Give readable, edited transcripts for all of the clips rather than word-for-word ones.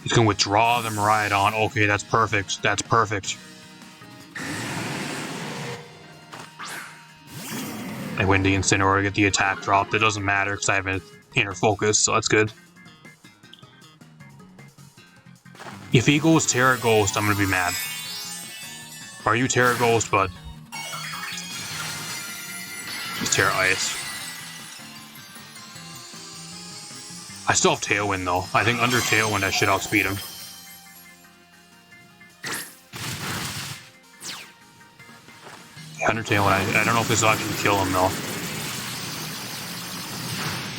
You can withdraw the Miraidon. Okay, that's perfect. That's perfect. I win the Incineroar, get the attack dropped. It doesn't matter because I have an inner focus, so that's good. If he goes Terra Ghost, I'm gonna be mad. Are you Terra Ghost, bud? It's Terra Ice. I still have Tailwind though. I think under Tailwind I should outspeed him. Under Tailwind, I don't know if this will actually kill him though.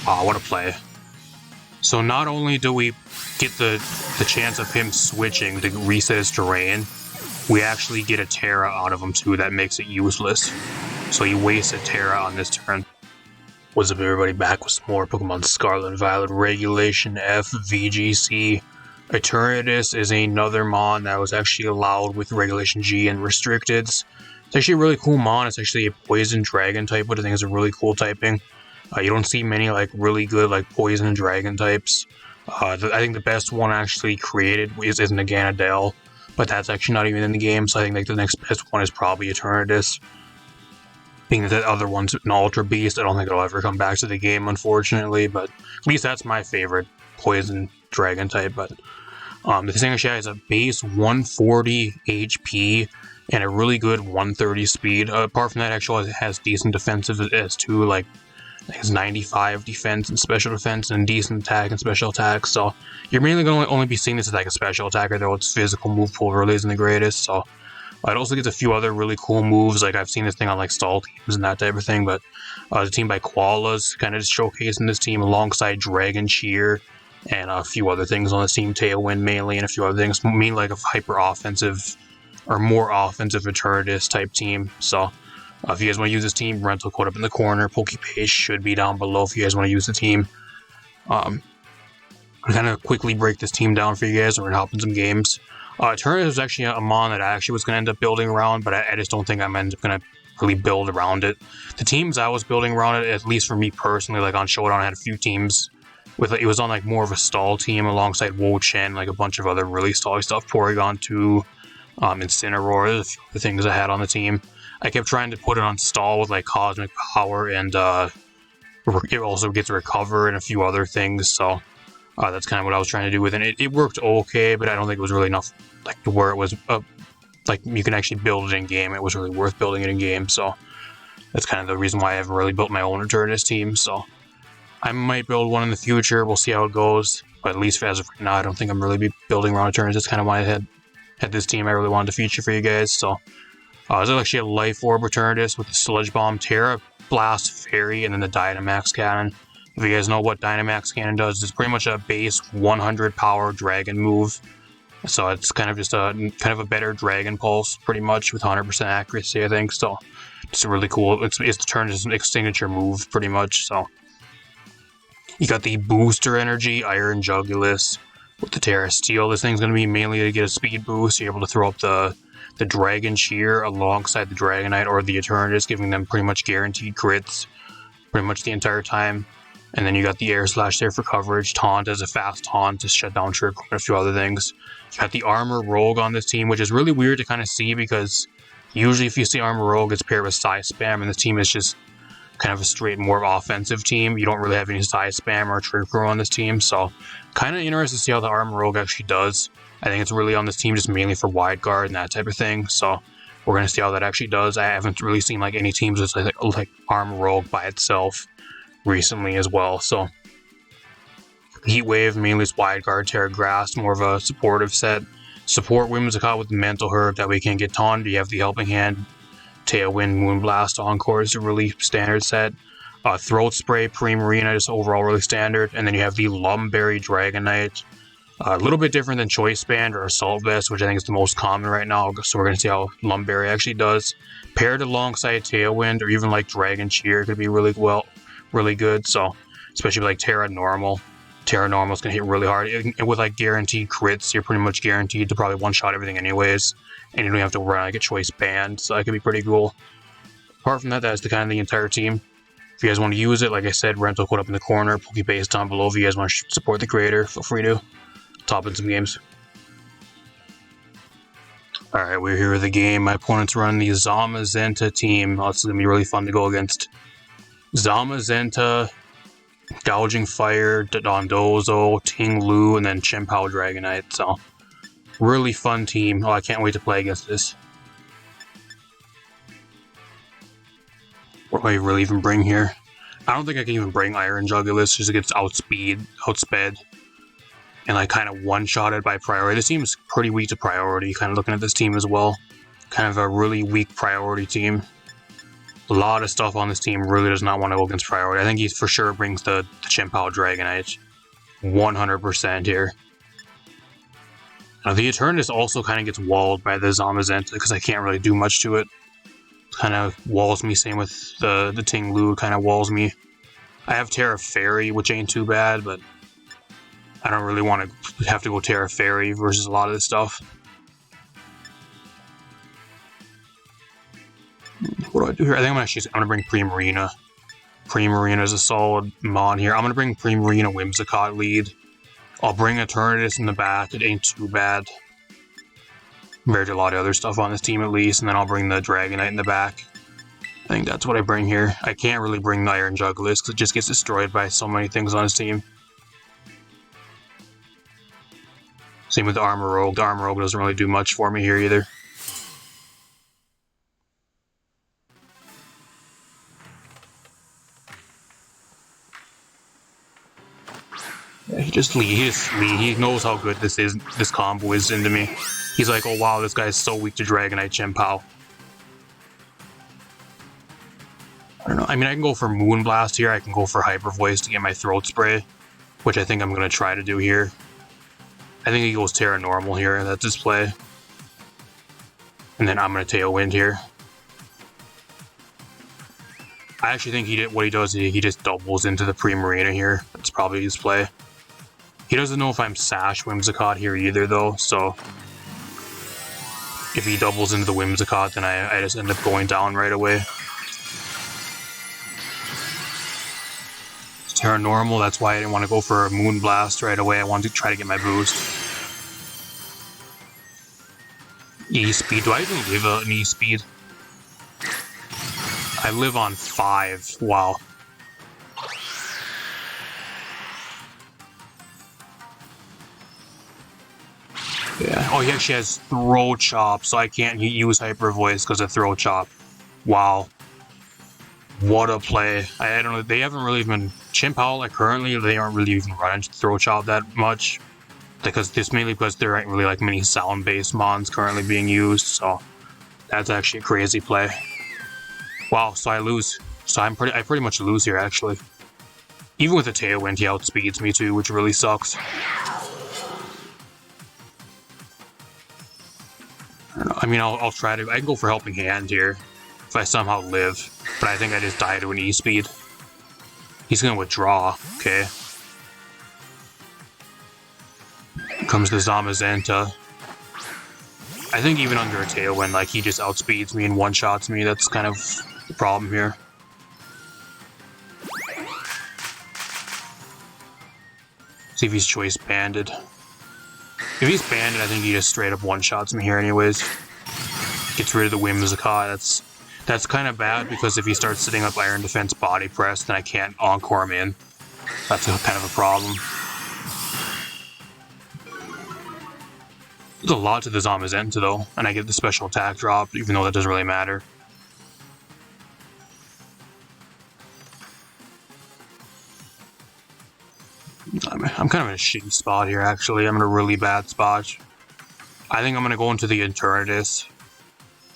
Oh, what a play. So not only do we get the chance of him switching to reset his terrain, we actually get a Terra out of him too that makes it useless. So he wastes a Terra on this turn. What's up everybody, back with some more Pokemon Scarlet and Violet Regulation F VGC. Eternatus is another mon that was actually allowed with Regulation G and Restricted. It's actually a really cool mon. It's actually a Poison Dragon type, which I think is a really cool typing. You don't see many like really good like Poison and Dragon types. I think the best one actually created is Naganadel, but that's actually not even in the game, so I think like the next best one is probably Eternatus. Being that the other one's an Ultra Beast, I don't think it'll ever come back to the game, unfortunately, but at least that's my favorite Poison Dragon type. But the thing actually has a base 140 HP and a really good 130 speed. Apart from that, actually it has decent defensive as too, like I think it's 95 defense and special defense and decent attack and special attack. So you're mainly going to only be seeing this as like a special attacker, though its physical move pool really isn't the greatest. So it also gets a few other really cool moves, like I've seen this thing on like stall teams and that type of thing, but the team by Koala's kind of just showcasing this team alongside Dragon Cheer and a few other things on the team, Tailwind mainly, and a few other things, mainly like a hyper offensive or more offensive Eternatus type team. So if you guys want to use this team, rental code up in the corner, pokepaste should be down below if you guys want to use the team. I'm kind of quickly break this team down for you guys, and we're going to hop in some games. Eternatus was actually a mon that I actually was going to end up building around, but I just don't think I'm going to really build around it. The teams I was building around it, at least for me personally, like on Showdown, I had a few teams with it was on like more of a stall team alongside Wo-Chen, like a bunch of other really stally stuff, Porygon 2, Incineroar, there's a few other things I had on the team. I kept trying to put it on stall with like Cosmic Power, and it also gets Recover and a few other things, so that's kind of what I was trying to do with it. It worked okay, but I don't think it was really enough like to where it was like you can actually build it in game. It was really worth building it in game, so that's kind of the reason why I haven't really built my own Eternatus team. So I might build one in the future. We'll see how it goes, but at least as of right now, I don't think I'm really be building around Eternatus. That's kind of why I had this team I really wanted to feature for you guys. So there's actually a Life Orb Eternatus with the Sludge Bomb, Terra Blast Fairy, and then the Dynamax Cannon. If you guys know what Dynamax Cannon does, it's pretty much a base 100 power dragon move. So it's kind of just a better Dragon Pulse, pretty much, with 100% accuracy, I think. So it's really cool. It's the Eternatus signature move, pretty much. So you got the Booster Energy, Iron Jugulis with the Terra Steel. This thing's going to be mainly to get a speed boost. You're able to throw up the Dragon Cheer alongside the Dragonite or the Eternatus, giving them pretty much guaranteed crits pretty much the entire time. And then you got the Air Slash there for coverage, Taunt as a fast taunt to shut down Trick, and a few other things. You got the Armor Rogue on this team, which is really weird to kind of see because usually if you see Armor Rogue, it's paired with Psy Spam, and this team is just kind of a straight, more offensive team. You don't really have any Psy Spam or Trick on this team, so kind of interested to see how the Armor Rogue actually does. I think it's really on this team just mainly for wide guard and that type of thing, so we're going to see how that actually does. I haven't really seen like any teams with like Armor Rogue by itself recently as well. So Heat Wave mainly is wide guard, Terra Grass, more of a supportive set. Support Whimsicott with the Mental Herb that we can get taunted. You have the Helping Hand, Tailwind, Moonblast, Encore is a really standard set. Throat Spray, Primarina is overall really standard, and then you have the Lumberry Dragonite. A little bit different than Choice Band or Assault Vest, which I think is the most common right now, so we're going to see how Lumberry actually does. Paired alongside Tailwind or even like Dragon Cheer could be really good, so especially with like Terra Normal. Terra Normal is going to hit really hard, and with like guaranteed crits, you're pretty much guaranteed to probably one-shot everything anyways, and you don't have to run like a Choice Band, so that could be pretty cool. Apart from that, that's the kind of the entire team. If you guys want to use it, like I said, rental code up in the corner, pokepaste down below. If you guys want to support the creator, feel free to. top in some games. Alright, we're here with the game. My opponent's running the Zamazenta team. Oh, it's going to be really fun to go against. Zamazenta, Gouging Fire, Dondozo, Ting Lu, and then Chien-Pao Dragonite. So, really fun team. Oh, I can't wait to play against this. What do I really even bring here? I don't think I can even bring Iron Jugulis, just it gets outsped, and like kind of one-shotted by priority. This team is pretty weak to priority, kind of looking at this team as well. Kind of a really weak priority team. A lot of stuff on this team really does not want to go against priority. I think he for sure brings the Chien-Pao Dragonite. 100% here. Now the Eternatus also kind of gets walled by the Zamazenta because I can't really do much to it. Kind of walls me, same with the Ting Lu, kind of walls me. I have Terra Fairy, which ain't too bad, but I don't really want to have to go Terra Fairy versus a lot of this stuff. What do I do here? I think I'm gonna bring Primarina. Primarina is a solid mon here. I'm gonna bring Primarina Whimsicott lead. I'll bring Eternatus in the back. It ain't too bad. Compared to a lot of other stuff on this team at least, and then I'll bring the Dragonite in the back. I think that's what I bring here. I can't really bring the Iron Jugulis because it just gets destroyed by so many things on his team. Same with the Armor Rogue. The Armor Rogue doesn't really do much for me here either. Yeah, he knows how good this combo is into me. He's like, oh wow, this guy's so weak to Dragonite Chien-Pao. I don't know. I mean, I can go for Moonblast here. I can go for Hyper Voice to get my Throat Spray, which I think I'm going to try to do here. I think he goes Terra Normal here. That's his play. And then I'm going to Tailwind here. I actually think what he does is he just doubles into the Primarina here. That's probably his play. He doesn't know if I'm Sash Whimsicott here either, though, so if he doubles into the Whimsicott, then I just end up going down right away. It's Terra Normal, that's why I didn't want to go for a Moonblast right away. I wanted to try to get my boost. E-Speed, do I even live an E-Speed? I live on 5, wow. Yeah. Oh, he actually has Throw Chop, so I can't use Hyper Voice because of Throw Chop. Wow. What a play. I don't know, they haven't really even... Chien-Pao, like, currently, they aren't really even running Throw Chop that much. Mainly because there aren't really, like, many sound-based mons currently being used, so... That's actually a crazy play. Wow, so I lose. So I pretty much lose here, actually. Even with the Tailwind, he outspeeds me, too, which really sucks. I mean, I'll try to... I can go for Helping Hand here, if I somehow live. But I think I just die to an E-Speed. He's gonna withdraw, okay. Comes the Zamazenta. I think even under a Tailwind, like, he just outspeeds me and one-shots me. That's kind of the problem here. See if he's Choice Banded. If he's banded, I think he just straight up one-shots me here anyways. Gets rid of the Whimsicott. That's kind of bad, because if he starts sitting up Iron Defense Body Press, then I can't Encore him in. That's kind of a problem. There's a lot to the Zamazenta though, and I get the special attack drop, even though that doesn't really matter. I'm kind of in a shitty spot here, actually. I'm in a really bad spot. I think I'm going to go into the Eternatus.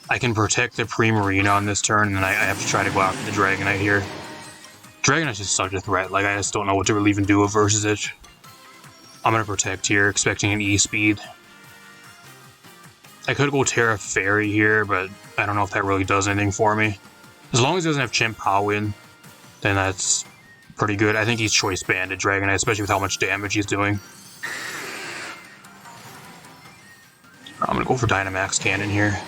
I can protect the Primarina on this turn, and then I have to try to go after the Dragonite here. Dragonite is such a threat, like, I just don't know what to really even do versus it. I'm going to protect here, expecting an E-Speed. I could go Terra Fairy here, but I don't know if that really does anything for me. As long as he doesn't have Chien-Pao in, then that's pretty good. I think he's Choice Banded Dragonite, especially with how much damage he's doing. I'm gonna go for Dynamax Cannon here.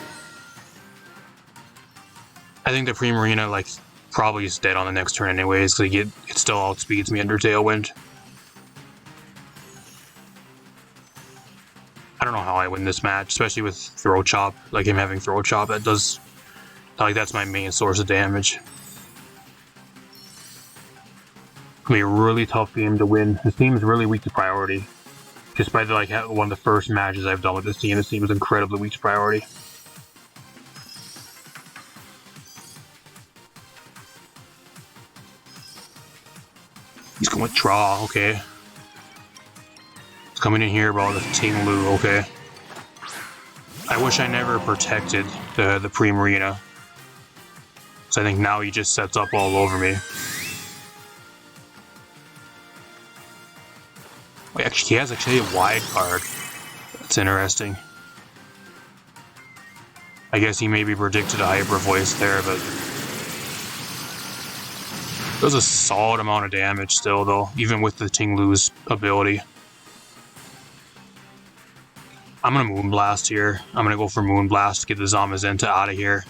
I think the Primarina, like, probably is dead on the next turn anyways, because it still outspeeds me under Tailwind. I don't know how I win this match, especially with throw chop. Like him having throw chop, that does, like, that's my main source of damage. It's gonna be a really tough game to win. This team is really weak to priority. Just by like one of the first matches I've done with this team is incredibly weak to priority. He's going with draw, okay. It's coming in here about the Ting Lu, okay. I wish I never protected the pre-marina. So I think now he just sets up all over me. Wait, actually, he has actually a wide card. That's interesting. I guess he maybe predicted a hyper voice there, but it was a solid amount of damage still, though, even with the Ting Lu's ability. I'm gonna Moonblast here. I'm gonna go for Moonblast to get the Zamazenta out of here.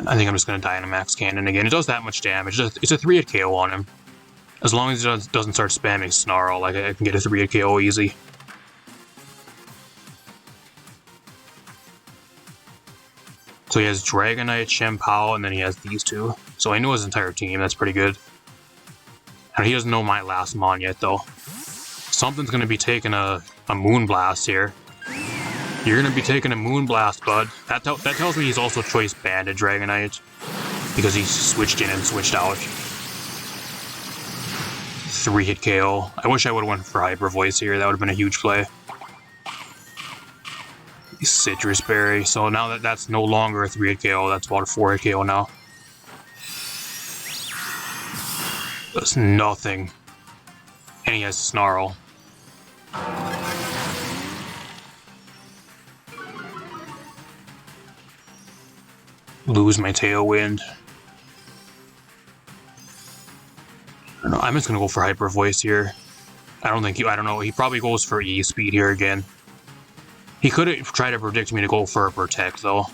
I think I'm just gonna Dynamax Cannon again. It does that much damage. It's a 3-hit KO on him. As long as it doesn't start spamming Snarl, like I can get a 3-hit KO easy. So he has Dragonite, Chien-Pao, and then he has these two. So I know his entire team. That's pretty good. And he doesn't know my last Mon yet, though. Something's going to be taking a Moonblast here. You're going to be taking a Moonblast, bud. That tells me he's also choice banned Dragonite. Because he switched in and switched out. 3-hit KO. I wish I would have went for Hyper Voice here. That would have been a huge play. Citrus Berry. So now that's no longer a 3-hit KO. That's about a 4-hit KO now. That's nothing. And he has Snarl. Lose my Tailwind. I don't know. I'm just gonna go for Hyper Voice here. I don't know. He probably goes for E-Speed here again. He could have tried to predict me to go for a Protect, though.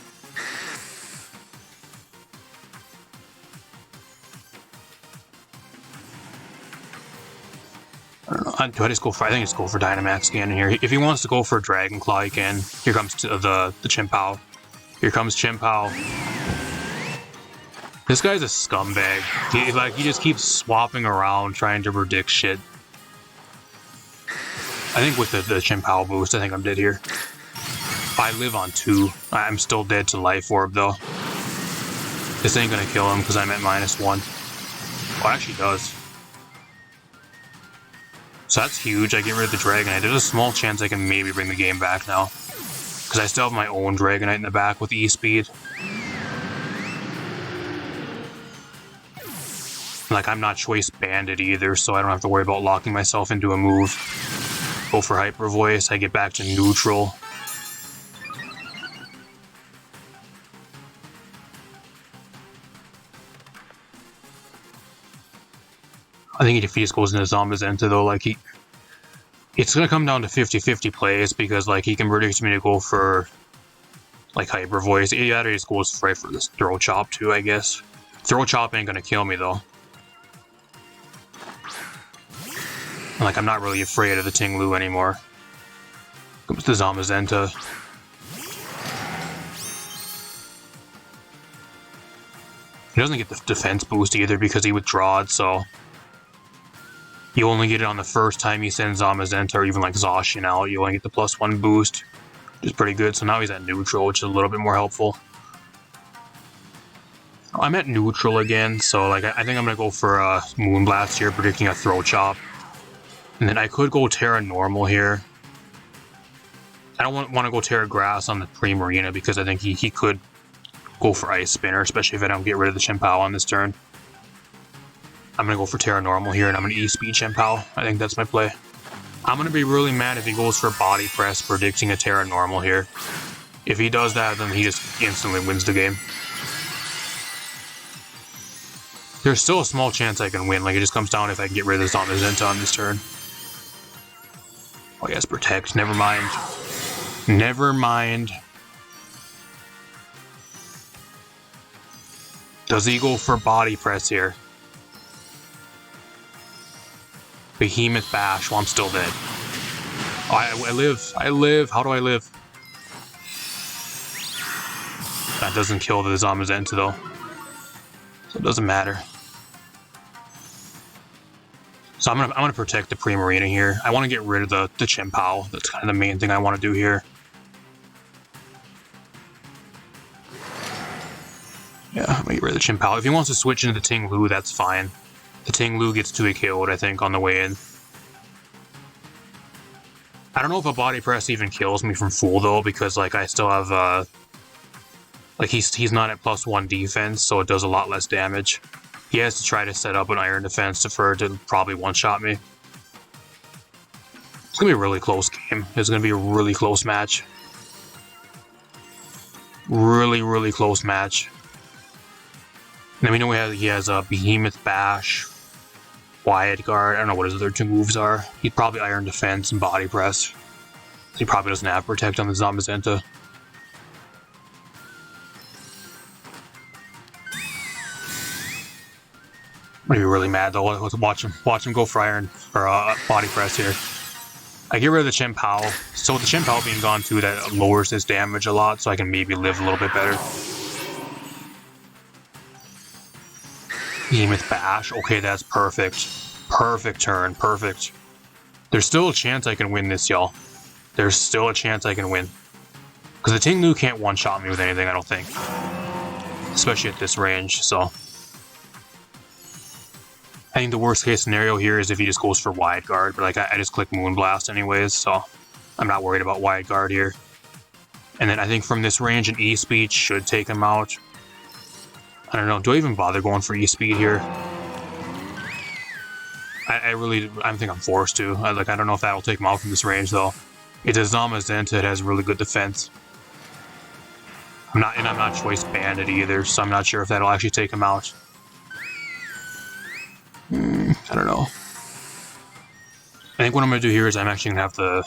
I don't know. Do I just go for... I think I just go for Dynamax Cannon here. If he wants to go for Dragon Claw, he can. Here comes the Chien-Pao. Here comes Chien-Pao. This guy's a scumbag. He just keeps swapping around, trying to predict shit. I think with the Chien-Pao boost, I think I'm dead here. I live on 2. I'm still dead to Life Orb, though. This ain't gonna kill him because I'm at -1. Oh, it actually does. So that's huge. I get rid of the Dragonite. There's a small chance I can maybe bring the game back now. Because I still have my own Dragonite in the back with E-Speed. Like, I'm not choice banded either, so I don't have to worry about locking myself into a move. Go for Hyper Voice. I get back to neutral. I think if he just goes into Zamazenta, though, like, it's gonna come down to 50-50 plays, because, like, he can predict me to go for, like, Hyper Voice. He either just goes right for this Throw Chop, too, I guess. Throw Chop ain't gonna kill me, though. Like, I'm not really afraid of the Ting Lu anymore. Comes the Zamazenta. He doesn't get the defense boost either because he withdrawed, so... You only get it on the first time he sends Zamazenta or even like Zacian out. You only get the +1 boost, which is pretty good. So now he's at neutral, which is a little bit more helpful. I'm at neutral again, so like I think I'm gonna go for a Moonblast here, predicting a Throw Chop. And then I could go Terra Normal here. I don't want to go Terra Grass on the Pre-Marina because I think he could go for Ice Spinner, especially if I don't get rid of the Chien-Pao on this turn. I'm going to go for Terra Normal here, and I'm going to E-Speed Chien-Pao. I think that's my play. I'm going to be really mad if he goes for Body Press, predicting a Terra Normal here. If he does that, then he just instantly wins the game. There's still a small chance I can win. Like, it just comes down if I can get rid of this Zamazenta on this turn. Oh, yes, Protect. Never mind. Never mind. Does he go for Body Press here? Behemoth Bash. Well, I'm still dead. Oh, I live. I live. How do I live? That doesn't kill the Zamazenta though. So it doesn't matter. So I'm gonna protect the Primarina here. I want to get rid of the Chien-Pao. That's kind of the main thing I want to do here. Yeah, I'm gonna get rid of the Chien-Pao. If he wants to switch into the Ting Lu, that's fine. The Ting Lu gets 2 killed, I think, on the way in. I don't know if a body press even kills me from full though, because like I still have like he's not at +1 defense, so it does a lot less damage. He has to try to set up an iron defense for it to probably one-shot me. It's gonna be a really close game. It's gonna be a really close match. Really, really close match. And then we know he has a Behemoth Bash, Wyatt Guard. I don't know what his other 2 moves are. He'd probably Iron Defense and Body Press. He probably doesn't have Protect on the Zamazenta. I'm gonna be really mad though. Let's watch him go for Iron or Body Press here. I get rid of the Chien-Pao. So with the Chien-Pao being gone too, that lowers his damage a lot, so I can maybe live a little bit better. Behemoth Bash. Okay, that's perfect. Perfect turn. Perfect. There's still a chance I can win this, y'all. There's still a chance I can win. Because the Ting Lu can't one-shot me with anything, I don't think. Especially at this range, so... I think the worst case scenario here is if he just goes for Wide Guard, but like I just click Moonblast anyways, so I'm not worried about Wide Guard here. And then I think from this range, an E-Speed should take him out. I don't know, do I even bother going for E-Speed here? I think I'm forced to. I don't know if that'll take him out from this range though. It's a Zamazenta, it has really good defense. I'm not choice banded either, so I'm not sure if that'll actually take him out. I don't know. I think what I'm gonna do here is I'm actually gonna have the...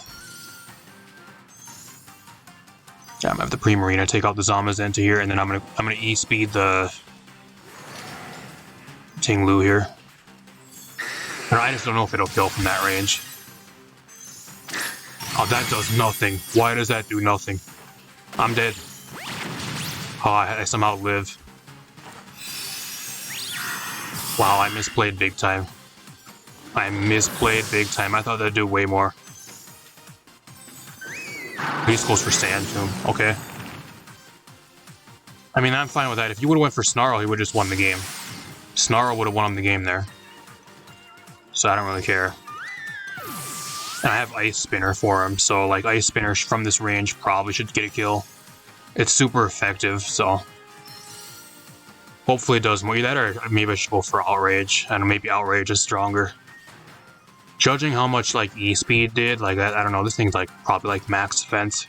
Yeah, I'm gonna have the Primarina take out the Zamazenta here, and then I'm gonna E-Speed the Ting Lu here. I just don't know if it'll kill from that range. Oh, that does nothing. Why does that do nothing? I'm dead. Oh, I somehow live. Wow, I misplayed big time. I misplayed big time. I thought that'd do way more. He just goes for Sand Tomb. Okay. I mean, I'm fine with that. If you would have went for Snarl, he would have just won the game. Snarl would have won him the game there. So I don't really care. And I have Ice Spinner for him, so like Ice Spinner from this range probably should get a kill. It's super effective, so... Hopefully it does more of that, or maybe I should go for Outrage. I don't know, maybe Outrage is stronger. Judging how much like E-Speed did, like I don't know, this thing's like probably like max defense.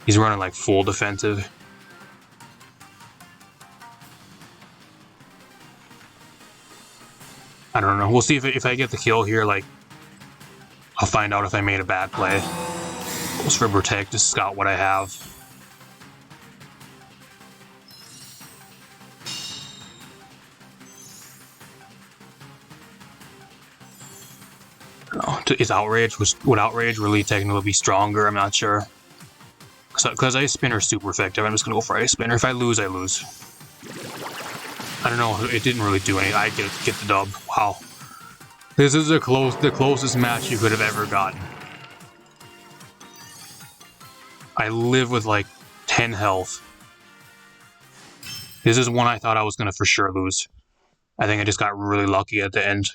He's running like full defensive. I don't know. We'll see if I get the kill here, like I'll find out if I made a bad play. Goes for Protect to scout what I have. Is Outrage, would Outrage really technically be stronger? I'm not sure. Because Ice Spinner is super effective, I'm just gonna go for Ice Spinner. If I lose, I lose. I don't know, it didn't really do anything. I get the dub. Wow. This is the closest match you could have ever gotten. I live with like 10 health. This is one I thought I was gonna for sure lose. I think I just got really lucky at the end.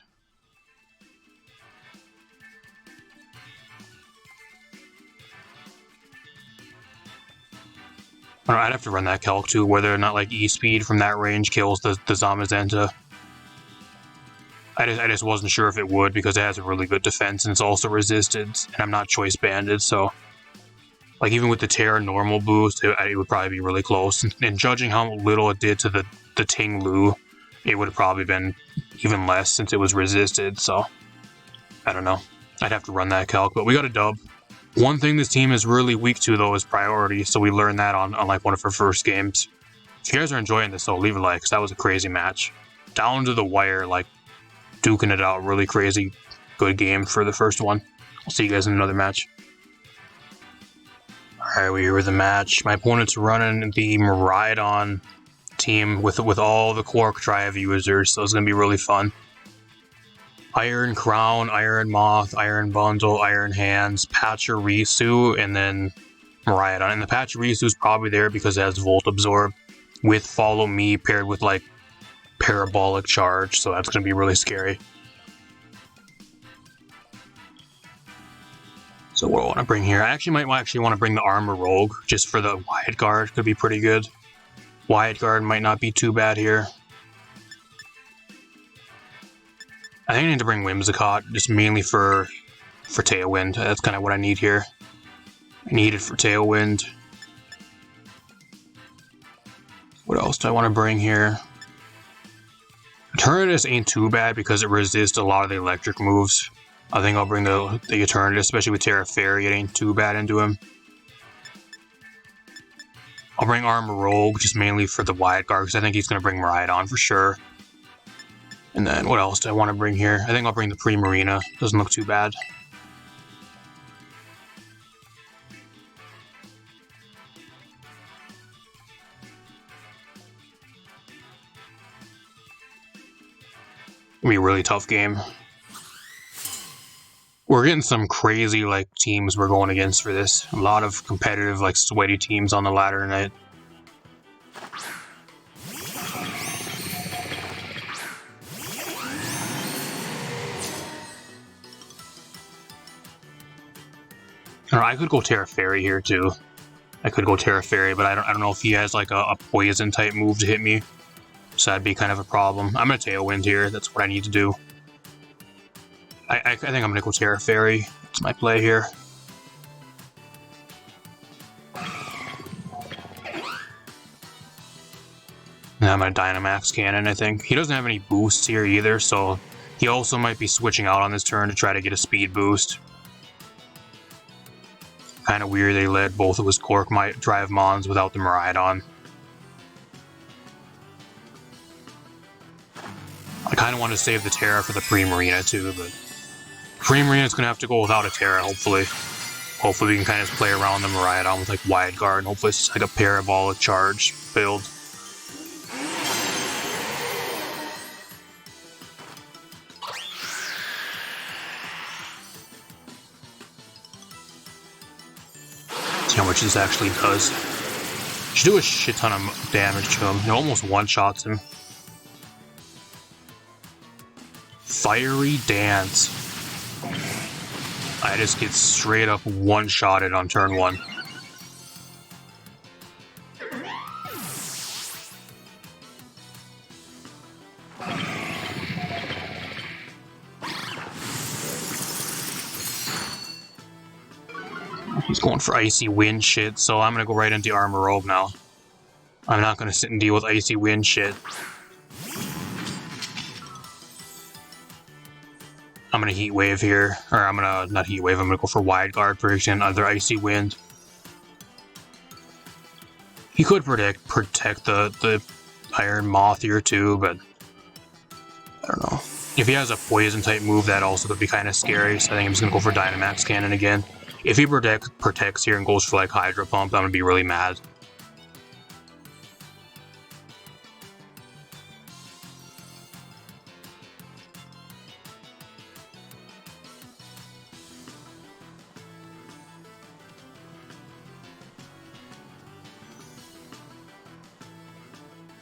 I'd have to run that calc too, whether or not like E-Speed from that range kills the Zamazenta. I just wasn't sure if it would, because it has a really good defense and it's also resisted, and I'm not choice banded, so like even with the Terra normal boost, it would probably be really close. And judging how little it did to the Ting Lu, it would have probably been even less since it was resisted, so I don't know. I'd have to run that calc, but we got a dub. One thing this team is really weak to, though, is priority, so we learned that on like one of our first games. If you guys are enjoying this, though, leave a like, because that was a crazy match. Down to the wire, like, duking it out. Really crazy good game for the first one. I'll see you guys in another match. Alright, we're here with the match. My opponent's running the Miraidon team with all the Quark Drive users, so it's going to be really fun. Iron Crown, Iron Moth, Iron Bundle, Iron Hands, Pachirisu, and then Miraidon. And the Pachirisu is probably there because it has Volt Absorb with Follow Me paired with like Parabolic Charge, so that's going to be really scary. So what do I want to bring here? I actually might want to bring the Armor Rogue just for the Wyatt Guard. Could be pretty good. Wyatt Guard might not be too bad here. I think I need to bring Whimsicott just mainly for Tailwind. That's kind of what I need here. I need it for Tailwind. What else do I want to bring here? Eternatus ain't too bad because it resists a lot of the electric moves. I think I'll bring the Eternatus, especially with Terra Fairy. It ain't too bad into him. I'll bring Armor Rogue just mainly for the Wyatt Guard because I think he's going to bring Miraidon for sure. And then what else do I want to bring here? I think I'll bring the Primarina. Doesn't look too bad. It'll be a really tough game. We're getting some crazy like teams we're going against for this. A lot of competitive like sweaty teams on the ladder tonight. I could go Terra Fairy here too. I could go Terra Fairy, but I don't know if he has like a poison type move to hit me. So that'd be kind of a problem. I'm gonna Tailwind here. That's what I need to do. I think I'm gonna go Terra Fairy. That's my play here. And I'm gonna Dynamax Cannon, I think. He doesn't have any boosts here either, so he also might be switching out on this turn to try to get a speed boost. Kind of weird they led both of his Quark Drive Mons without the Miraidon. I kind of want to save the Terra for the Primarina too, but Primarina's going to have to go without a Terra, hopefully. Hopefully we can kind of play around the Miraidon with like Wyatt Guard, and hopefully it's like a Parabolic Charge build. See how much this actually does. Should do a shit ton of damage to him. It almost one-shots him. Fiery Dance. I just get straight up one-shotted on turn 1. He's going for Icy Wind shit, so I'm gonna go right into Armor Rogue now. I'm not gonna sit and deal with Icy Wind shit. I'm gonna Heat Wave here, or I'm gonna not Heat Wave. I'm gonna go for Wyatt Guard prediction, other Icy Wind. He could protect the Iron Moth here too, but I don't know. If he has a poison type move, that also could be kind of scary. So I think I'm just gonna go for Dynamax Cannon again. If he protects here and goes for like Hydro Pump, I'm gonna be really mad.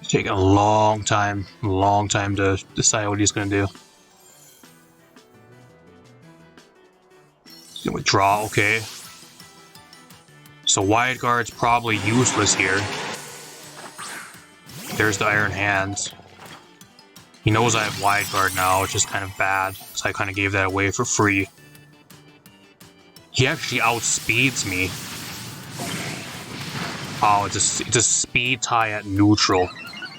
It's taking a long time to decide what he's gonna do. He's gonna withdraw, okay. So Wyatt Guard's probably useless here. There's the Iron Hands. He knows I have Wyatt Guard now, which is kind of bad, so I kind of gave that away for free. He actually outspeeds me. Oh, it's a speed tie at neutral.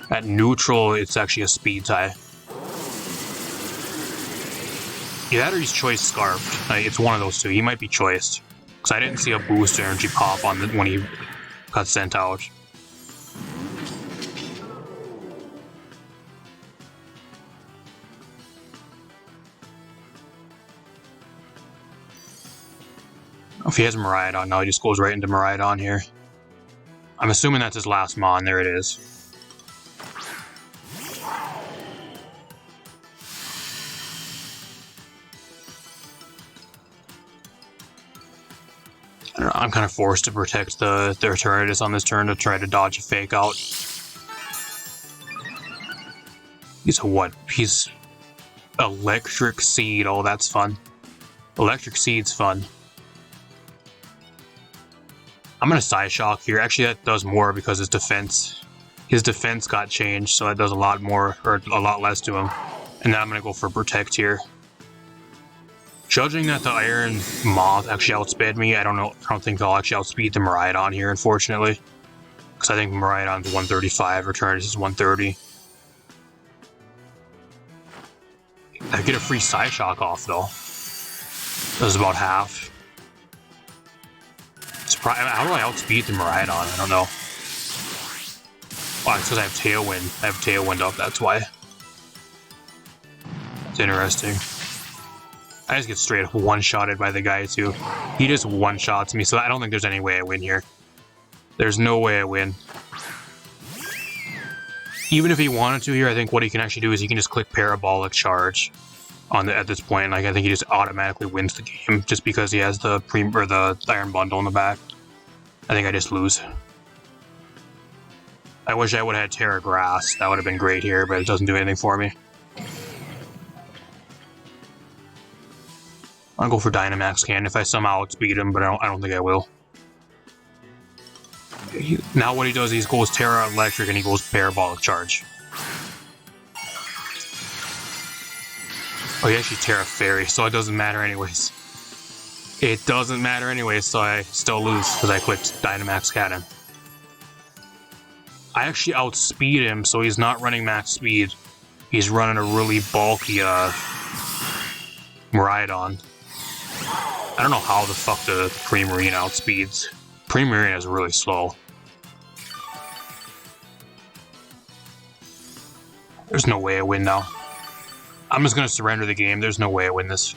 At neutral, it's actually a speed tie. Yeah, that or he's choice Scarfed. It's one of those two. He might be choiced. Because I didn't see a boost energy pop on when he got sent out. If he has Miraidon, now he just goes right into Miraidon here. I'm assuming that's his last Mon. There it is. I don't know, I'm kind of forced to protect the Eternatus on this turn to try to dodge a fake out. He's a what? He's Electric Seed. Oh, that's fun. Electric Seed's fun. I'm gonna Side Shock here. Actually, that does more because his defense got changed, so that does a lot more, or a lot less to him. And then I'm gonna go for Protect here. Judging that the Iron Moth actually outsped me, I don't think I'll actually outspeed the Miraidon here, unfortunately. Because I think Miraidon's 135, Eternatus is 130. I get a free Side Shock off, though. That's about half. How do I outspeed the Miraidon? I don't know. Oh, it's because I have Tailwind. I have Tailwind up, that's why. It's interesting. I just get straight up one-shotted by the guy, too. He just one-shots me, so I don't think there's any way I win here. There's no way I win. Even if he wanted to here, I think what he can actually do is he can just click Parabolic Charge at this point. Like, I think he just automatically wins the game just because he has the Iron Bundle in the back. I think I just lose. I wish I would have had Terra Grass. That would have been great here, but it doesn't do anything for me. I'll go for Dynamax Cannon if I somehow outspeed him, but I don't think I will. Now what he does, he goes Terra Electric and he goes Parabolic Charge. Oh, he actually Terra Fairy, so it doesn't matter anyways. It doesn't matter anyways, so I still lose because I clicked Dynamax Cannon. I actually outspeed him, so he's not running max speed. He's running a really bulky Miraidon. I don't know how the fuck the Primarina outspeeds. Primarina is really slow. There's no way I win now. I'm just gonna surrender the game. There's no way I win this.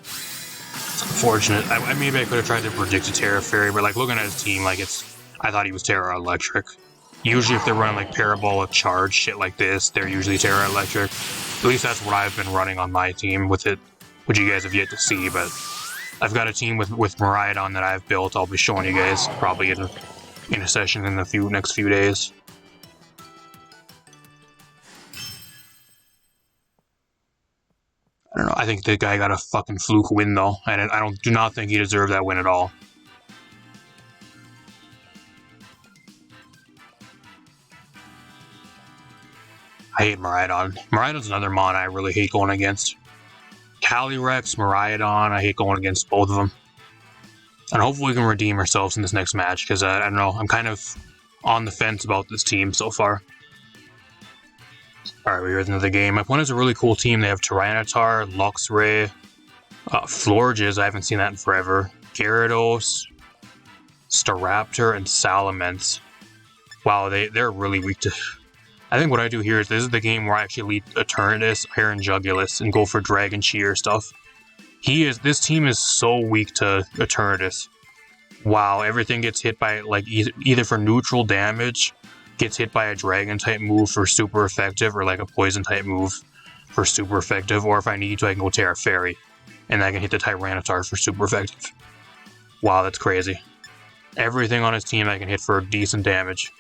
It's unfortunate. Maybe I could have tried to predict a Terra Fairy, but like looking at his team, like I thought he was Terra Electric. Usually if they're running like Parabolic Charge, shit like this, they're usually Terra Electric. At least that's what I've been running on my team with it, which you guys have yet to see, but I've got a team with Miraidon that I've built. I'll be showing you guys probably in a session in the next few days. I don't know. I think the guy got a fucking fluke win though, and I do not think he deserved that win at all. I hate Miraidon. Miraidon's another mon I really hate going against. Calyrex, Miraidon, I hate going against both of them. And hopefully we can redeem ourselves in this next match, because I don't know, I'm kind of on the fence about this team so far. Alright, we're into the game. My opponent has a really cool team. They have Tyranitar, Luxray, Florges, I haven't seen that in forever, Gyarados, Staraptor, and Salamence. Wow, they're really weak to... I think what I do here is this is the game where I actually lead Eternatus, Iron Jugulus, and go for Dragon Cheer stuff. This team is so weak to Eternatus. Wow, everything gets hit by, like, either for neutral damage, gets hit by a Dragon type move for super effective, or like a Poison type move for super effective, or if I need to, I can go Terra Fairy, and I can hit the Tyranitar for super effective. Wow, that's crazy. Everything on his team I can hit for decent damage.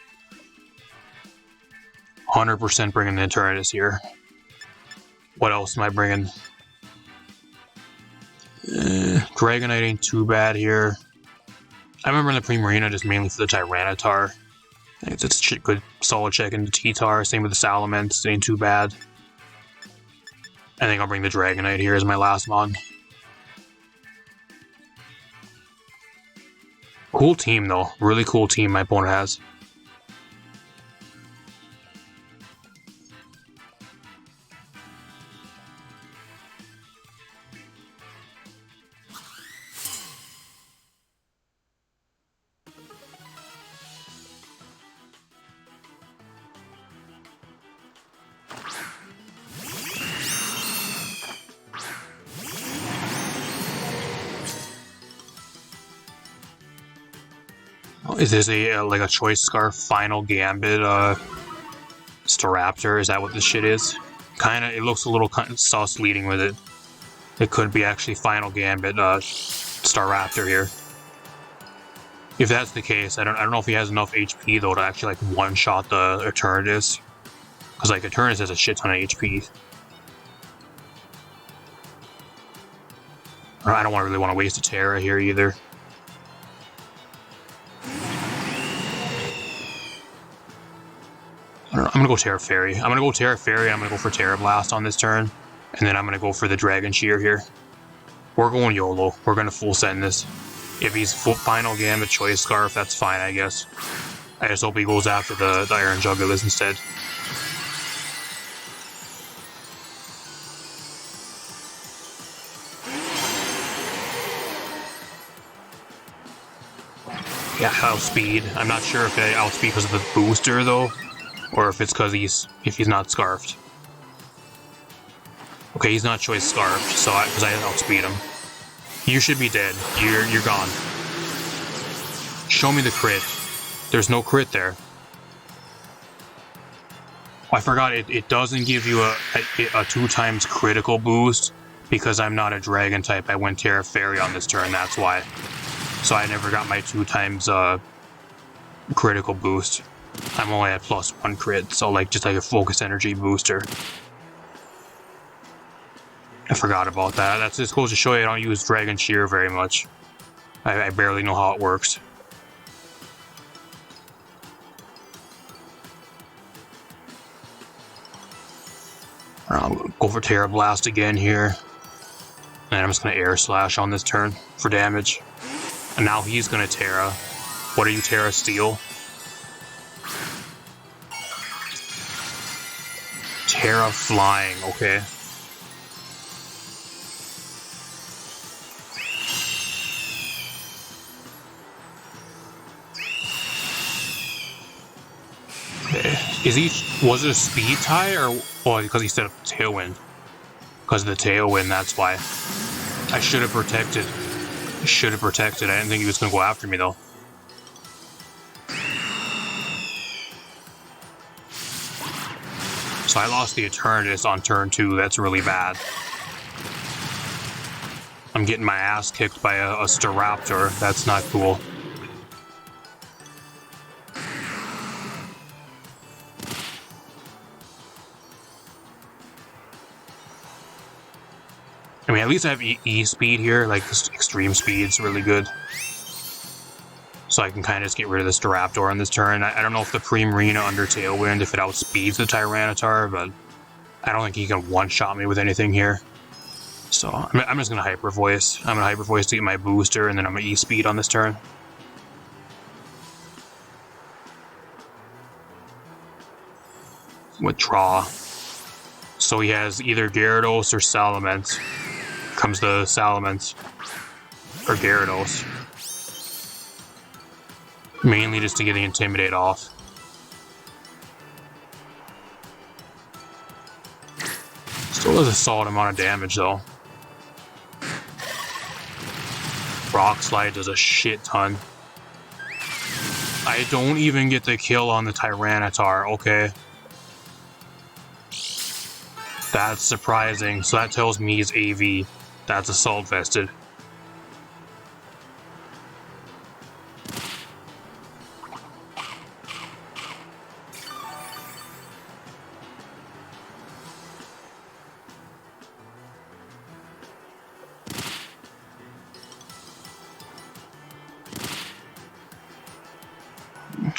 100% bringing the Eternatus here. What else am I bringing? Dragonite ain't too bad here. I remember in the Primarina just mainly for the Tyranitar. I think it's a good solid check into T-Tar. Same with the Salamence. It ain't too bad. I think I'll bring the Dragonite here as my last mon. Cool team though. Really cool team my opponent has. Is this a like a Choice Scarf Final Gambit Staraptor? Is that what this shit is? Kinda, it looks a little kind of sus leading with it. It could be actually Final Gambit Staraptor here. If that's the case, I don't know if he has enough HP though to actually like one-shot the Eternatus. Because like Eternatus has a shit ton of HP. I don't really want to waste a Terra here either. I don't know, I'm gonna go Terra Fairy. I'm gonna go Terra Fairy, I'm gonna go for Terra Blast on this turn. And then I'm gonna go for the Dragon Shear here. We're going YOLO. We're gonna full send this. If he's Final Gambit Choice Scarf, that's fine, I guess. I just hope he goes after the Iron Jugulus instead. Yeah, outspeed. I'm not sure if I outspeed because of the booster though, or if it's because he's not scarfed. Okay, he's not Choice Scarfed, so because I outspeed him. You should be dead. You're gone. Show me the crit. There's no crit there. Oh, I forgot it doesn't give you a 2x critical boost because I'm not a dragon type. I went Terra Fairy on this turn, that's why. So I never got my 2x critical boost. I'm only at +1 crit, so like just like a focus energy booster. I forgot about that. That's just goes to show you I don't use Dragon Shear very much. I barely know how it works. I'll go for Terra Blast again here. And I'm just going to Air Slash on this turn for damage. And now he's going to Terra. What are you, Terra Steel? Terra Flying, okay. Was it a speed tie or because he set up Tailwind? Because of the Tailwind, that's why. I should have protected. I didn't think he was going to go after me though. So I lost the Eternatus on turn 2. That's really bad. I'm getting my ass kicked by a Staraptor. That's not cool. I mean, at least I have E-Speed here, like Extreme Speed's really good. So I can kind of just get rid of the Staraptor on this turn. I don't know if the Primarina under Tailwind, if it outspeeds the Tyranitar, but I don't think he can one-shot me with anything here. So I'm just going to Hyper Voice. I'm going to Hyper Voice to get my booster, and then I'm going to E-Speed on this turn. Withdraw. So he has either Gyarados or Salamence. Comes the Salamence. Or Gyarados. Mainly just to get the Intimidate off. Still does a solid amount of damage though. Rock Slide does a shit ton. I don't even get the kill on the Tyranitar, okay. That's surprising, so that tells me he's AV. That's Assault Vested.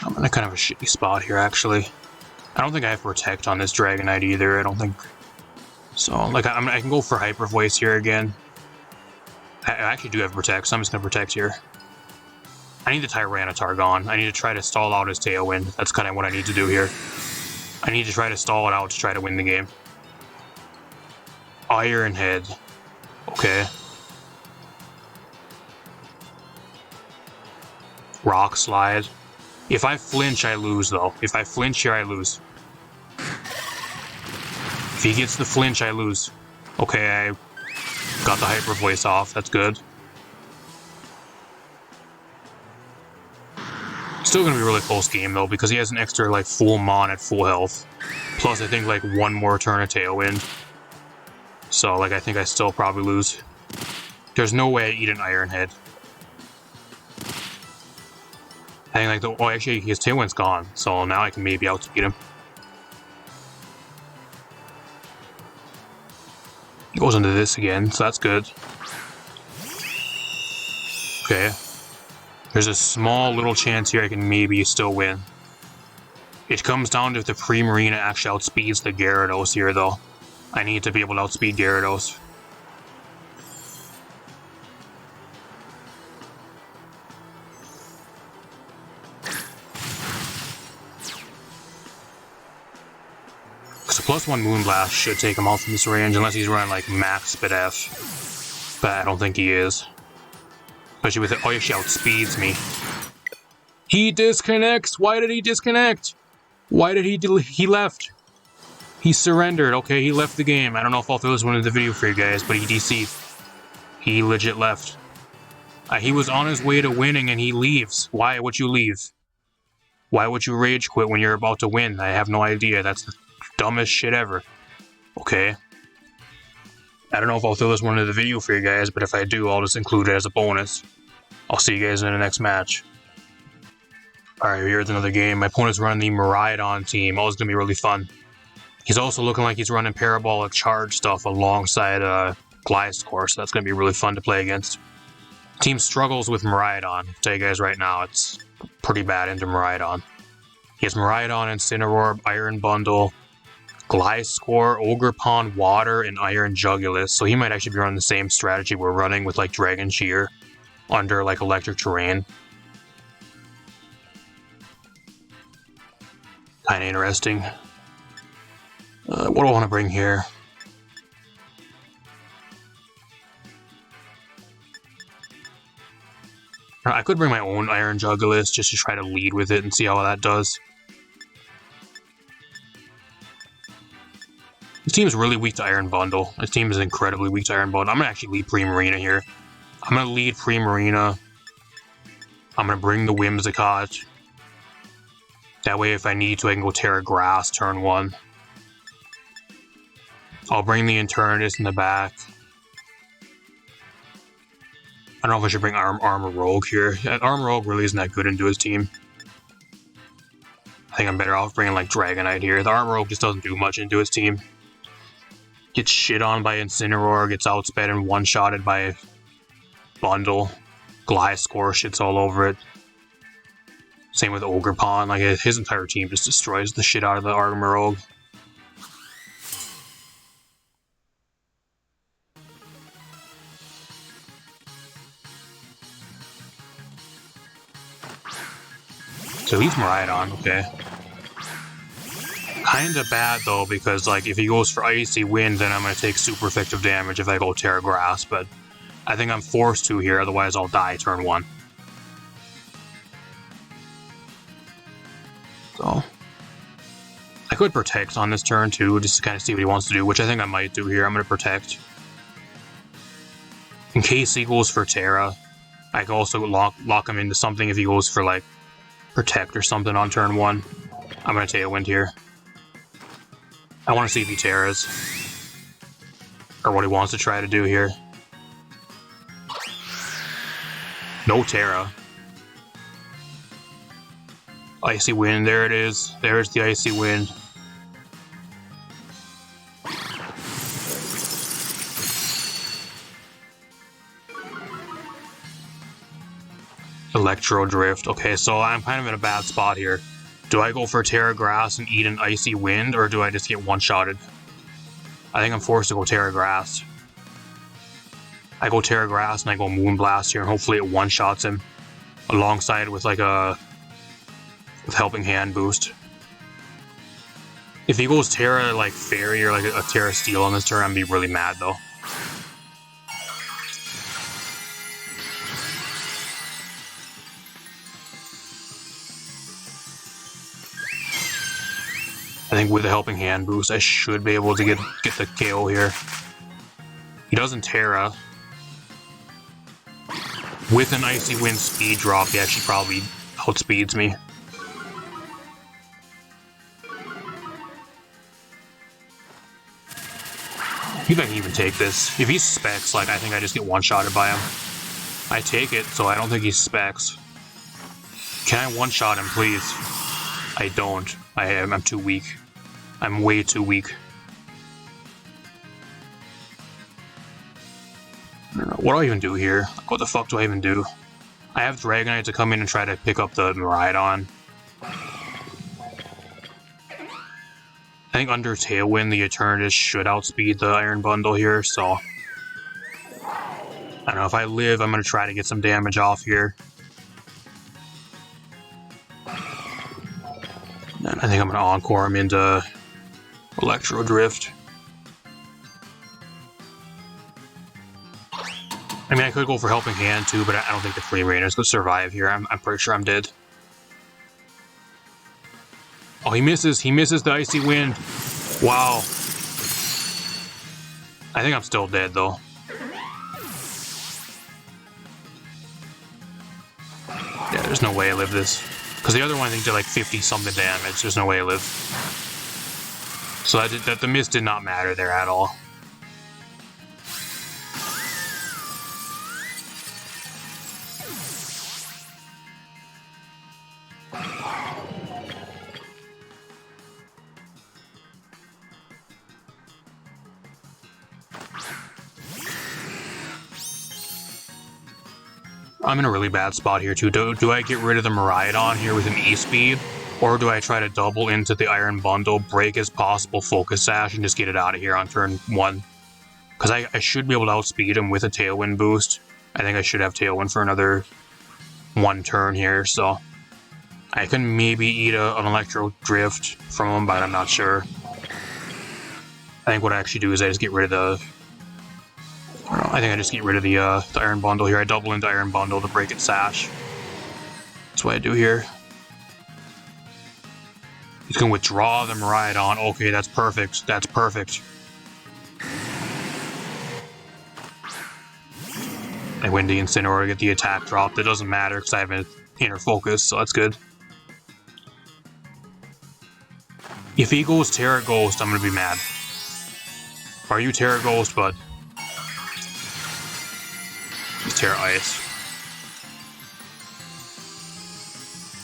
I'm in a kind of a shitty spot here, actually. I don't think I have Protect on this Dragonite either, I don't think. So, like, I can go for Hyper Voice here again. I actually do have Protect, so I'm just going to Protect here. I need the Tyranitar gone. I need to try to stall out his Tailwind. That's kind of what I need to do here. I need to try to stall it out to try to win the game. Iron Head. Okay. Rock Slide. If I flinch, I lose, though. If I flinch here, I lose. If he gets the flinch, I lose. Okay, I got the Hyper Voice off. That's good. Still gonna be a really close game though, because he has an extra like full mon at full health. Plus I think like one more turn of Tailwind. So like I think I still probably lose. There's no way I eat an Iron Head. I think like oh actually his Tailwind's gone, so now I can maybe outspeed him. He goes into this again, so that's good. Okay. There's a small little chance here I can maybe still win. It comes down to if the Primarina actually outspeeds the Gyarados here though. I need to be able to outspeed Gyarados. Because a +1 Moonblast should take him out from this range unless he's running like max Speed F. But I don't think he is. Especially with it. Oh, she outspeeds me. He disconnects! Why did he disconnect? Why did he left? He surrendered. Okay, he left the game. I don't know if I'll throw this one in the video for you guys, but he DC'd. He legit left. He was on his way to winning and he leaves. Why would you leave? Why would you rage quit when you're about to win? I have no idea. That's the dumbest shit ever. Okay. I don't know if I'll throw this one into the video for you guys, but if I do, I'll just include it as a bonus. I'll see you guys in the next match. Alright, here's another game. My opponent's running the Miraidon team. Oh, it's going to be really fun. He's also looking like he's running Parabolic Charge stuff alongside Gliscor, so that's going to be really fun to play against. Team struggles with Miraidon. I'll tell you guys right now, it's pretty bad into Miraidon. He has Miraidon, Incineroar, Iron Bundle, Gliscor, Ogerpon, Water, and Iron Jugulis. So he might actually be running the same strategy we're running with like Dragon Shear under like Electric Terrain. Kinda interesting. What do I want to bring here? I could bring my own Iron Jugulis just to try to lead with it and see how that does. This team is really weak to Iron Bundle. This team is incredibly weak to Iron Bundle. I'm going to actually lead Primarina here. I'm going to lead Primarina. I'm going to bring the Whimsicott. That way if I need to, I can go Terra Grass turn 1. I'll bring the Eternatus in the back. I don't know if I should bring Armor Rogue here. Armor Rogue really isn't that good into his team. I think I'm better off bringing like Dragonite here. The Armor Rogue just doesn't do much into his team. Gets shit on by Incineroar, gets outsped and one-shotted by Bundle. Gliscor shits all over it. Same with Ogerpon. Like his entire team just destroys the shit out of the Armor Rogue. So he's Miraidon, okay. Kinda bad though, because like if he goes for Icy Wind, then I'm gonna take super effective damage if I go Terra Grass, but I think I'm forced to here, otherwise I'll die turn 1. So I could Protect on this turn too, just to kind of see what he wants to do, which I think I might do here. I'm gonna Protect. In case he goes for Terra, I can also lock him into something if he goes for like Protect or something on turn 1. I'm gonna Tailwind here. I want to see if he Terras. Or what he wants to try to do here. No Terra. Icy Wind, there it is. There's the Icy Wind. Electro Drift. Okay, so I'm kind of in a bad spot here. Do I go for Terra Grass and eat an Icy Wind, or do I just get one-shotted? I think I'm forced to go Terra Grass. I go Terra Grass and I go Moonblast here, and hopefully it one-shots him. Alongside with like a... with Helping Hand boost. If he goes Terra like Fairy or like a Terra Steel on this turn, I'm gonna be really mad though. I think with the Helping Hand boost, I should be able to get the KO here. He doesn't Terra. With an Icy Wind speed drop, he actually probably outspeeds me. I think I can even take this. If he specs, like, I think I just get one-shotted by him. I take it, so I don't think he specs. Can I one-shot him, please? I don't. I'm too weak. I'm way too weak. I don't know. What do I even do here? What the fuck do I even do? I have Dragonite to come in and try to pick up the Miraidon. I think under Tailwind, the Eternatus should outspeed the Iron Bundle here, so... I don't know, if I live, I'm going to try to get some damage off here. And I think I'm going to Encore him into Electro Drift. I mean, I could go for Helping Hand too, but I don't think the Flame Rainer is going to survive here. I'm pretty sure I'm dead. Oh, he misses. He misses the Icy Wind. Wow. I think I'm still dead, though. Yeah, there's no way I live this. Because the other one, I think, did like 50-something damage. There's no way I live. So the miss did not matter there at all. I'm in a really bad spot here too. Do I get rid of the Miraidon here with an E-Speed? Or do I try to double into the Iron Bundle, break as possible Focus Sash, and just get it out of here on turn 1? Because I should be able to outspeed him with a Tailwind boost. I think I should have Tailwind for another 1 turn here, so... I can maybe eat an Electro Drift from him, but I'm not sure. I think what I actually do is I just get rid of the... I think I just get rid of the Iron Bundle here. I double into Iron Bundle to break its Sash. That's what I do here. He's going to withdraw the Miraidon. Okay, that's perfect. That's perfect. I win the Incineroar, get the attack drop. That doesn't matter because I have an Inner Focus, so that's good. If he goes Terra Ghost, I'm going to be mad. Are you Terra Ghost, bud? He's Terra Ice.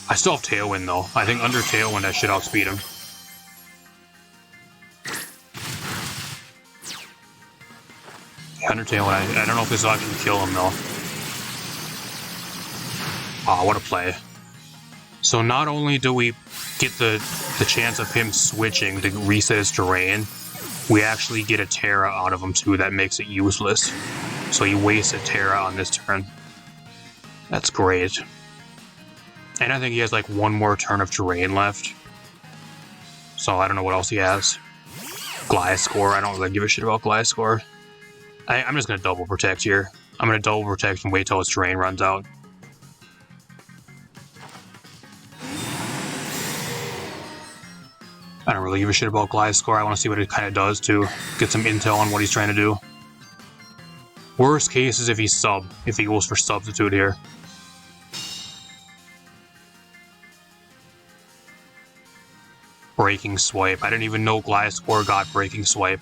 I still have Tailwind, though. I think under Tailwind, I should outspeed him. Yeah, under Tailwind, I don't know if this will actually kill him, though. Aw, what a play. So not only do we get the chance of him switching to reset his terrain, we actually get a Terra out of him, too, that makes it useless. So he wasted Terra on this turn. That's great. And I think he has like 1 more turn of terrain left. So I don't know what else he has. Gliscor, I don't really give a shit about Gliscor. I'm just going to double protect here. I'm going to double protect and wait till his terrain runs out. I don't really give a shit about Gliscor. I want to see what it kind of does to get some intel on what he's trying to do. Worst case is if he's sub, if he goes for substitute here. Breaking Swipe. I didn't even know Gliscor got Breaking Swipe.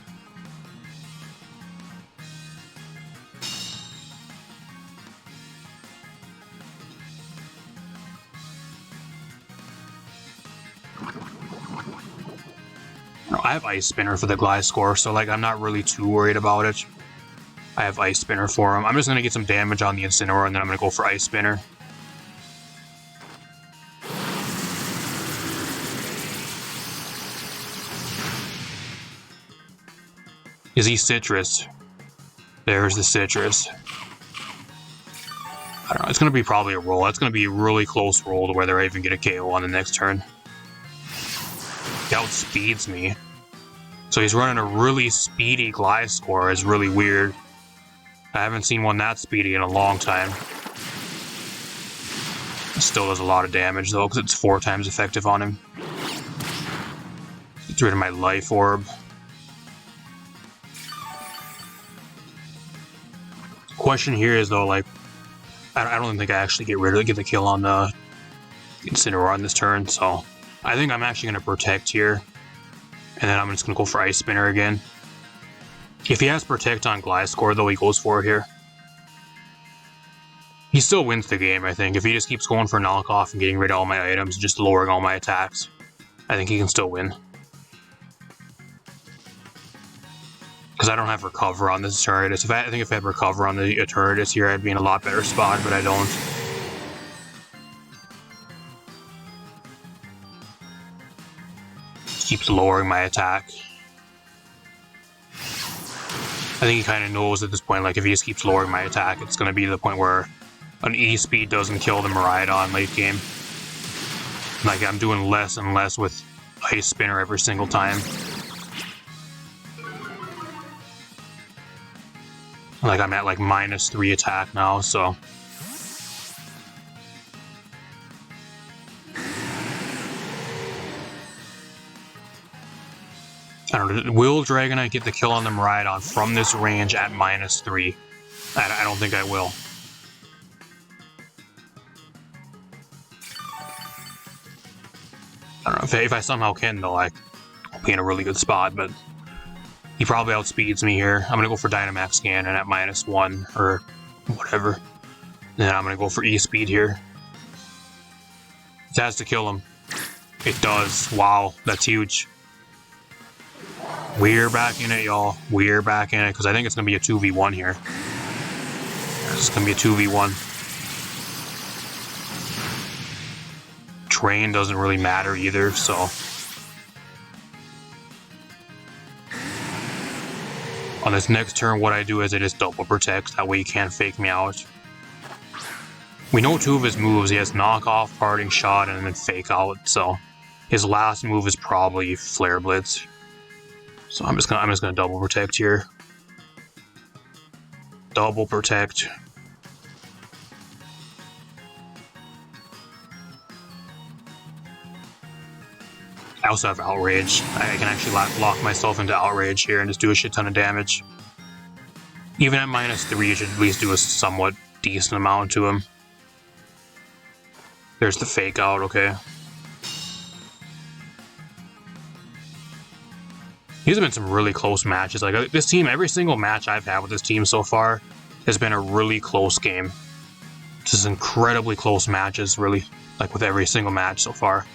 I have Ice Spinner for the Gliscor, so like I'm not really too worried about it. I have Ice Spinner for him. I'm just going to get some damage on the Incineroar, and then I'm going to go for Ice Spinner. Is he Citrus? There's the Citrus. I don't know. It's going to be probably a roll. It's going to be a really close roll to whether I even get a KO on the next turn. He outspeeds me. So he's running a really speedy Gliscor. It's really weird. I haven't seen one that speedy in a long time. It still does a lot of damage though, because it's 4 times effective on him. Get rid of my Life Orb. Question here is though, like, I don't think I actually get the kill on the Incineroar on this turn, so I think I'm actually going to Protect here. And then I'm just going to go for Ice Spinner again. If he has Protect on Gliscor, though, he goes for it here. He still wins the game, I think. If he just keeps going for knockoff and getting rid of all my items, just lowering all my attacks, I think he can still win. Because I don't have Recover on this Eternatus. I think if I had Recover on the Eternatus here, I'd be in a lot better spot, but I don't. Keeps lowering my attack. I think he kind of knows at this point, like, if he just keeps lowering my attack, it's going to be to the point where an E-Speed doesn't kill the Miraidon late game. Like, I'm doing less and less with Ice Spinner every single time. Like, I'm at, like, -3 attack now, so... I don't know, will Dragonite get the kill on the Miraidon from this range at -3? I don't think I will. I don't know, if I somehow can, though, I'll be in a really good spot, but he probably outspeeds me here. I'm going to go for Dynamax Cannon at -1, or whatever. Then I'm going to go for E-Speed here. It has to kill him. It does. Wow, that's huge. We're back in it, y'all. We're back in it, because I think it's going to be a 2v1 here. It's going to be a 2v1. Train doesn't really matter either, so... On this next turn, what I do is I just double protect. That way he can't fake me out. We know two of his moves. He has Knockoff, Parting Shot, and then Fake Out, so... His last move is probably Flare Blitz. So I'm just gonna double protect here. Double protect. I also have Outrage. I can actually lock myself into Outrage here and just do a shit ton of damage. Even at -3, you should at least do a somewhat decent amount to him. There's the Fake Out, okay. These have been some really close matches. Like, this team, every single match I've had with this team so far has been a really close game. Just incredibly close matches, really, like with every single match so far.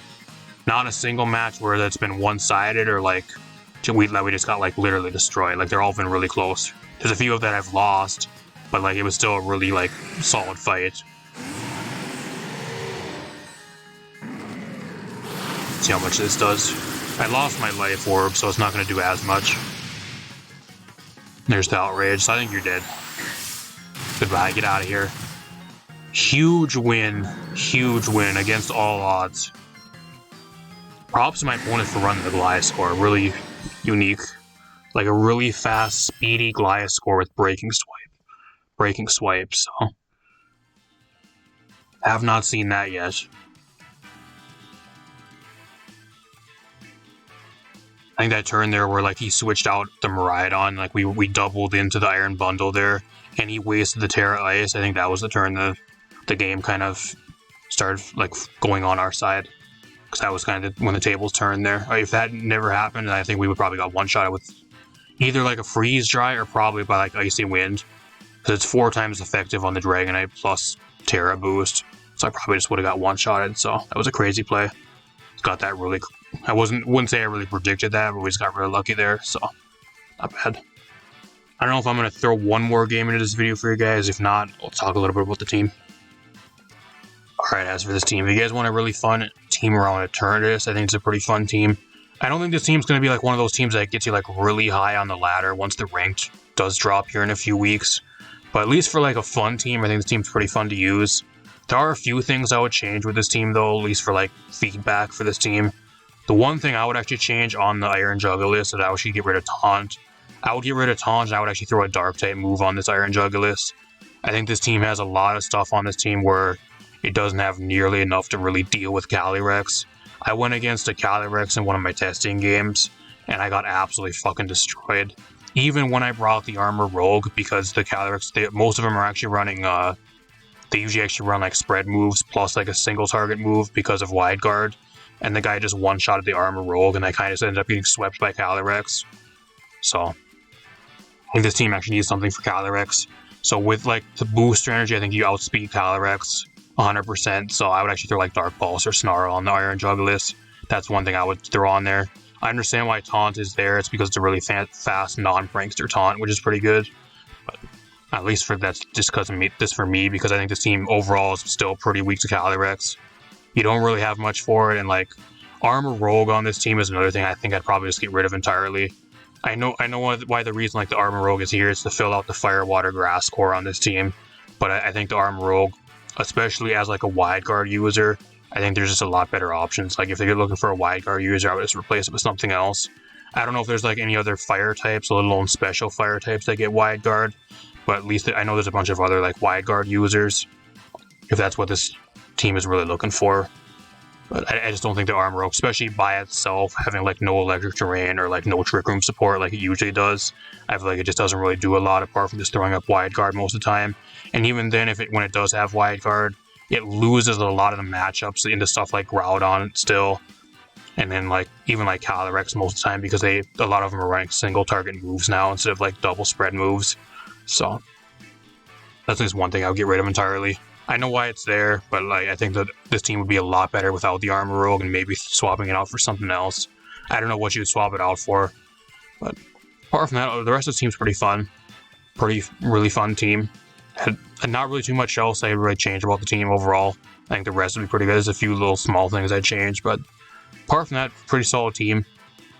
Not a single match where that's been one-sided or like we just got like literally destroyed. Like, they're all been really close. There's a few that I've lost, but like it was still a really like solid fight. See how much this does. I lost my Life Orb, so it's not going to do as much. There's the Outrage, so I think you're dead. Goodbye, get out of here. Huge win against all odds. Props to my opponent for running the Gliscor, really unique. Like a really fast, speedy Gliscor with Breaking Swipe, so... Have not seen that yet. I think that turn there where like he switched out the Miraidon, like we doubled into the Iron Bundle there, and he wasted the Terra Ice. I think that was the turn the game kind of started like going on our side, because that was kind of when the tables turned there. If that never happened, I think we would probably got one-shot with either like a Freeze Dry or probably by like Icy Wind, because it's 4 times effective on the Dragonite plus Terra boost. So I probably just would have got one-shotted. So that was a crazy play. Got that really. I wouldn't say I really predicted that, but we just got really lucky there, so not bad. I don't know if I'm going to throw one more game into this video for you guys. If not, I'll talk a little bit about the team. Alright, as for this team, if you guys want a really fun team around Eternatus, I think it's a pretty fun team. I don't think this team's going to be like one of those teams that gets you like really high on the ladder once the ranked does drop here in a few weeks. But at least for like a fun team, I think this team's pretty fun to use. There are a few things I would change with this team though, at least for like feedback for this team. The one thing I would actually change on the Iron Juggulus is that I would actually get rid of Taunt. I would get rid of Taunt and I would actually throw a Dark-type move on this Iron Juggulus. I think this team has a lot of stuff on this team where it doesn't have nearly enough to really deal with Calyrex. I went against a Calyrex in one of my testing games, and I got absolutely fucking destroyed. Even when I brought the Armor Rogue, because the Calyrex, most of them are actually running they usually actually run like spread moves plus like a single target move because of wide guard, and the guy just one-shotted the armor rogue, and I kind of just ended up getting swept by Calyrex. So I think this team actually needs something for Calyrex. So with like the booster energy, I think you outspeed Calyrex 100%. So I would actually throw like Dark Pulse or Snarl on the Iron Jugulis. That's one thing I would throw on there. I understand why Taunt is there. It's because it's a really fast non-prankster taunt, which is pretty good. But at least for that's just because of this for me, because I think this team overall is still pretty weak to Calyrex. You don't really have much for it, and like Armor Rogue on this team is another thing I think I'd probably just get rid of entirely. I know why the reason like the Armor Rogue is here is to fill out the Fire, Water, Grass core on this team, but I think the Armor Rogue, especially as like a wide guard user, I think there's just a lot better options. Like if they're looking for a wide guard user, I would just replace it with something else. I don't know if there's like any other fire types, let alone special fire types that get wide guard, but at least I know there's a bunch of other like wide guard users, if that's what this team is really looking for. But I just don't think the Armor Rogue, especially by itself, having like no electric terrain or like no Trick Room support like it usually does, I feel like it just doesn't really do a lot apart from just throwing up wide guard most of the time. And even then, when it does have wide guard, it loses a lot of the matchups into stuff like Groudon still, and then like even like Calyrex most of the time, because a lot of them are running single target moves now instead of like double spread moves. So that's just one thing I would get rid of entirely. I know why it's there, but like I think that this team would be a lot better without the Armor Rogue and maybe swapping it out for something else. I don't know what you'd swap it out for, but apart from that, the rest of the team's pretty fun. Really fun team. Had not really too much else I'd really change about the team overall. I think the rest would be pretty good. There's a few little small things I'd change, but apart from that, pretty solid team.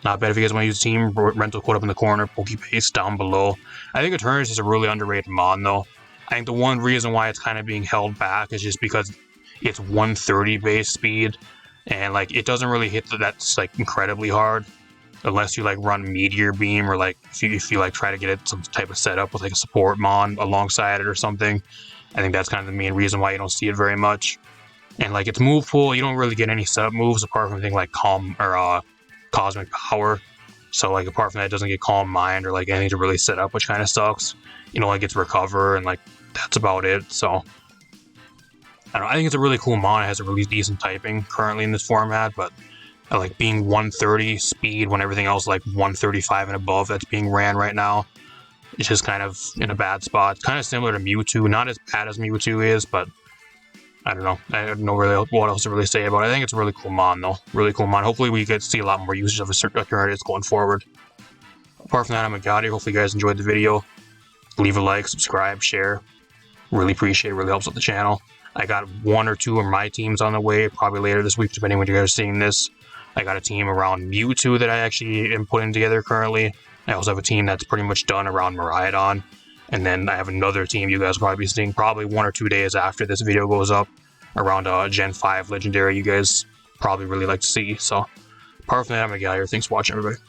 Not bad if you guys want to use a team. Rental quote up in the corner, pokepaste down below. I think Eternatus is a really underrated mon though. I think the one reason why it's kind of being held back is just because it's 130 base speed, and like it doesn't really hit that's like incredibly hard unless you like run Meteor Beam, or like if you like try to get it some type of setup with like a support mon alongside it or something. I think that's kind of the main reason why you don't see it very much. And like its move pool, you don't really get any setup moves apart from anything like Calm or Cosmic Power. So like apart from that, it doesn't get Calm Mind or like anything to really set up, which kind of sucks. You know, like it's Recover, and like that's about it. So I don't know, I think it's a really cool mon. It has a really decent typing currently in this format, but like being 130 speed when everything else like 135 and above that's being ran right now, it's just kind of in a bad spot. Kind of similar to Mewtwo, not as bad as Mewtwo is, but I don't know. I don't know really what else to really say about it. I think it's a really cool mon though. Really cool mon. Hopefully we get to see a lot more usage of Eternatus going forward. Apart from that, I'm out here. Hopefully you guys enjoyed the video. Leave a like, subscribe, share. Really appreciate it. Really helps out the channel. I got one or two of my teams on the way, probably later this week, depending when you guys are seeing this. I got a team around Mewtwo that I actually am putting together currently. I also have a team that's pretty much done around Miraidon. And then I have another team you guys will probably be seeing probably 1 or 2 days after this video goes up, around Gen 5 Legendary you guys probably really like to see. So apart from that, I'm gonna get out of here. Thanks for watching, everybody.